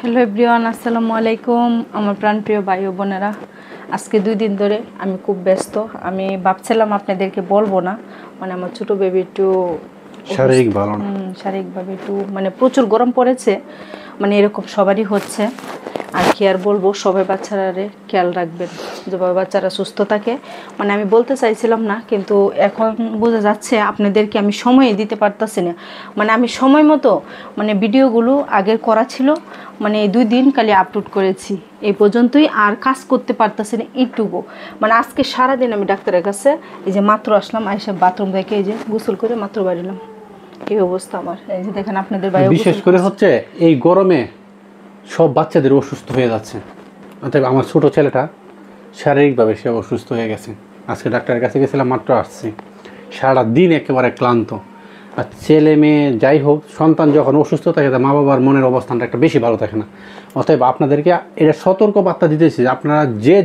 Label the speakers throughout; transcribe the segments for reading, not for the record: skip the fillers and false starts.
Speaker 1: Hello everyone, আসসালামু আলাইকুম আমার প্রাণপ্রিয় ভাই ও বোনেরা। আজকে 2 দিন ধরে আমি খুব ব্যস্ত। আমি ভাবছিলাম আপনাদেরকে বলবো না, মানে আমার ছোট বেবি একটু শারীরিকভাবে একটু মানে প্রচুর গরম পড়েছে, মানে এরকম সবারই হচ্ছে। আর কি আর বলবো, সবাই বাচ্চারারে খেয়াল রাখবেন যেভাবে বাচ্চারা সুস্থ থাকে। মানে আমি বলতে চাইছিলাম না, কিন্তু এখন বোঝা যাচ্ছে আপনাদেরকে আমি সময় দিতে পারতাছি না। মানে আমি সময় মতো মানে ভিডিওগুলো আগে করা ছিল, মানে এই 2 দিন খালি আপলোড করেছি, এই পর্যন্তই। আর কাজ করতে পারতাছি না একটুকু। মানে আজকে সারাদিন আমি ডাক্তারের কাছে, এই যে মাত্র আসলাম, আইসা বাথরুম থেকে এই যে গোসল করে মাত্র বাড়িলাম। এই অবস্থা আমার। এই যে দেখেন আপনাদের ভাই,
Speaker 2: বিশেষ করে হচ্ছে এই গরমে সব বাচ্চাদের অসুস্থ হয়ে যাচ্ছে। অতএব আমার ছোট ছেলেটা শারীরিকভাবে সে অসুস্থ হয়ে গেছে। আজকে ডাক্তারের কাছে গেছিলাম, মাত্র আসছি। সারা দিন একেবারে ক্লান্ত। আর ছেলে মেয়ে যাই হোক, সন্তান যখন অসুস্থ থাকে তা মা বাবার মনের অবস্থানটা একটা বেশি ভালো থাকে না। অতএব আপনাদেরকে এটা সতর্ক বার্তা দিতেছি যে আপনারা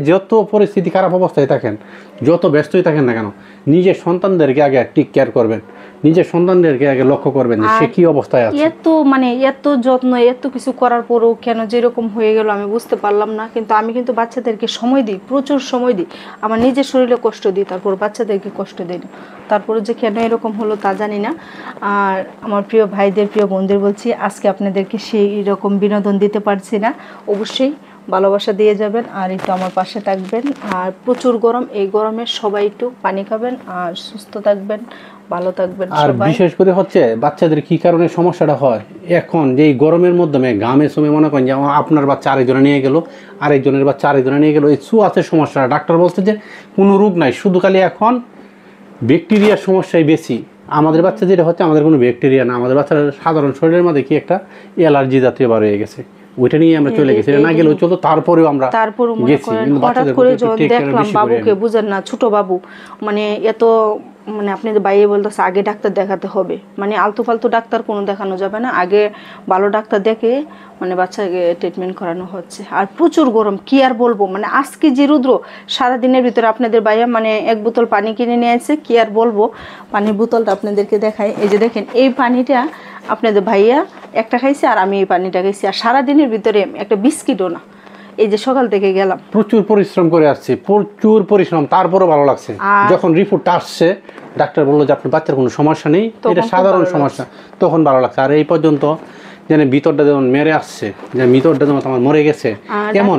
Speaker 2: যত পরিস্থিতি খারাপ অবস্থায় থাকেন, যত ব্যস্তই থাকেন না কেন, নিজের সন্তানদেরকে আগে টেক কেয়ার করবেন, নিজের সন্তানদেরকে আগে লক্ষ্য করবেন যে সে কী অবস্থায় আছে।
Speaker 1: এত যত্ন, এত কিছু করার পরেও কেন যেরকম হয়ে গেল আমি বুঝতে পারলাম না। কিন্তু আমি কিন্তু বাচ্চাদেরকে সময় দিই, প্রচুর সময় দিই। আমার নিজের শরীরে কষ্ট দিই, তারপর বাচ্চাদেরকে কষ্ট দিই না। তারপরে যে কেন এরকম হলো তা জানি না। আর আমার প্রিয় ভাইদের, প্রিয় বোনদের বলছি, আজকে আপনাদেরকে সেই রকম বিনোদন দিতে পারছি না। অবশ্যই ভালোবাসা দিয়ে যাবেন আর একটু আমার পাশে থাকবেন। আর প্রচুর গরম, এই গরমে সবাই একটু পানি খাবেন আর সুস্থ থাকবেন, ভালো থাকবেন।
Speaker 2: আর বিশেষ করে হচ্ছে বাচ্চাদের কি কারণে সমস্যাটা হয়, এখন যে এই গরমের মাধ্যমে ঘামে সুমে মনে করেন যে আপনার বাচ্চা আরেকজনে নিয়ে গেল, আরেকজনের বাচ্চা আরেকজনে নিয়ে গেল, এই ছোঁয়াচের সমস্যাটা ডাক্তার বলছে যে কোনো রোগ নাই, শুধু খালি এখন ব্যাকটেরিয়ার সমস্যাই বেশি। আমাদের বাচ্চা যেটা হচ্ছে, আমাদের কোনো ব্যাকটেরিয়া না, আমাদের বাচ্চার সাধারণ শরীরের মধ্যে কি একটা অ্যালার্জি জাতীয় বার হয়ে গেছে, ওইটা নিয়ে আমরা চলে গেছি। না গেলেও চলতো, তারপরেও আমরা গেছি।
Speaker 1: হঠাৎ করে যখন দেখলাম বাবুকে, বুঝেন না, ছোট বাবু, মানে এত মানে আপনাদের বাইরে বলতেছে আগে ডাক্তার দেখাতে হবে, মানে আলতু ফালতু ডাক্তার কোনো দেখানো যাবে না, আগে ভালো ডাক্তার দেখে মানে বাচ্চাকে ট্রিটমেন্ট করানো হচ্ছে। আর প্রচুর গরম, কি আর বলবো, মানে আজকে যে রুদ্র, সারাদিনের ভিতরে আপনাদের বাইরে মানে 1 বোতল পানি কিনে নিয়ে আসছে। কি আর বলবো, পানির বোতলটা আপনাদেরকে দেখাই। এই যে দেখেন, এই পানিটা আপনাদের ভাইয়া একটা খাইছে আর আমি এই পানিটা খাইছি। আর সারাদিনের ভিতরে একটা বিস্কিটও না। এই যে সকাল থেকে গেলাম,
Speaker 2: প্রচুর পরিশ্রম করে আসছি, প্রচুর পরিশ্রম, তারপরও ভালো লাগছে। যখন রিপোর্টটা আসছে, ডাক্তার বললো যে আপনার বাচ্চার কোনো সমস্যা নেই, এটা সাধারণ সমস্যা, তখন ভালো লাগছে। আর এই পর্যন্ত যেন ভিতরটা যেমন মেরে আসছে, যে ভিতরটা যেমন আমার মরে গেছে, কেমন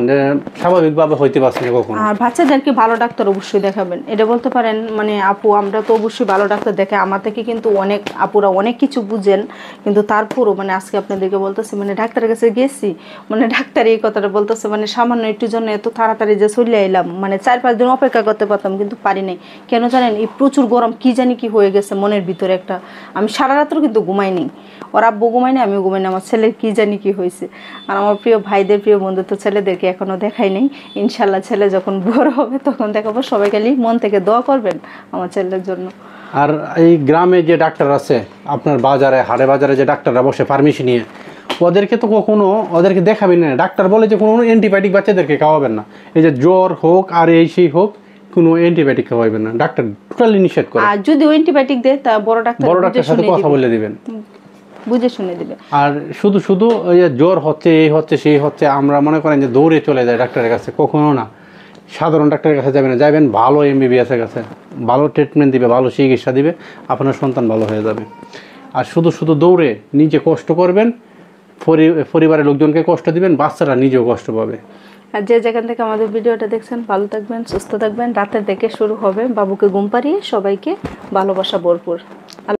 Speaker 2: স্বাভাবিকভাবে হইতে পারছে না কখনো।
Speaker 1: আর বাচ্চাদেরকে ভালো ডাক্তার অবশ্যই দেখাবেন, এটা বলতে পারেন। মানে আপু, আমরা তো অবশ্যই ভালো ডাক্তার দেখাই, আমার থেকে কিন্তু অনেক আপুরা অনেক কিছু বুঝেন, কিন্তু তারপরও মানে আজকে আপনাদেরকে বলতেছি, মানে ডাক্তারের কাছে গেছি, মানে ডাক্তার এই কথাটা বলতেছে, মানে সামান্য একটু জন্য এত তাড়াতাড়ি যে চলে এলাম, মানে 4-5 দিন অপেক্ষা করতে পারতাম, কিন্তু পারি নাই। কেন জানেন, এই প্রচুর গরম, কি জানি কি হয়ে গেছে মনের ভিতরে একটা। আমি সারা রাত্র কিন্তু ঘুমাইনি, ওর আব্বু ঘুমাই না, আমিও ঘুমাই না, আমার ছেলের কি জানি কি হয়েছে। আর আমার প্রিয় ভাইদের, প্রিয় বন্ধু তো ছেলেদেরকে এখনও দেখাই নেই। ইনশাল্লাহ ছেলে যখন বড় হবে তখন দেখাবো। সবাই খালি মন থেকে দোয়া করবেন আমার ছেলের জন্য।
Speaker 2: আর এই গ্রামে যে ডাক্তার আছে, আপনার বাজারে, হাটে বাজারে যে ডাক্তাররা বসে ফার্মেসি নিয়ে, ওদেরকে তো কখনো ওদেরকে দেখাবেন না। ডাক্তার বলে যে কোনো অ্যান্টিবায়োটিক বাচ্চাদেরকে খাওয়াবেন না, এই যে জ্বর হোক আর এই সেই হোক, কোনো অ্যান্টিবায়োটিক খাওয়াবেন না, ডাক্তার টোটালি নিষেধ করে।
Speaker 1: আর যদি অ্যান্টিবায়োটিক দেয় তা বড় ডাক্তারের
Speaker 2: সাথে কথা বলে দিবেন,
Speaker 1: বুঝে শুনে দিবে।
Speaker 2: আর শুধু ওই যে জ্বর হচ্ছে, এই হচ্ছে সেই হচ্ছে, আমরা মনে করেন যে দৌড়ে চলে যায় ডাক্তারের কাছে, কখনো না। সাধারণ ডাক্তারের কাছে যাবেন না, যাবেন ভালো MBBS-এর কাছে, ভালো ট্রিটমেন্ট দিবে, ভালো চিকিৎসা দিবে, আপনার সন্তান ভালো হয়ে যাবে। আর শুধু দৌড়ে নিজে কষ্ট করবেন, পরিবারের লোকজনকে কষ্ট দিবেন, বাচ্চারা নিজেও কষ্ট পাবে।
Speaker 1: আর যে যেখান থেকে আমাদের ভিডিওটা দেখছেন, ভালো থাকবেন, সুস্থ থাকবেন। রাতের থেকে শুরু হবে, বাবুকে ঘুম পাড়িয়ে সবাইকে ভালোবাসা ভরপুর।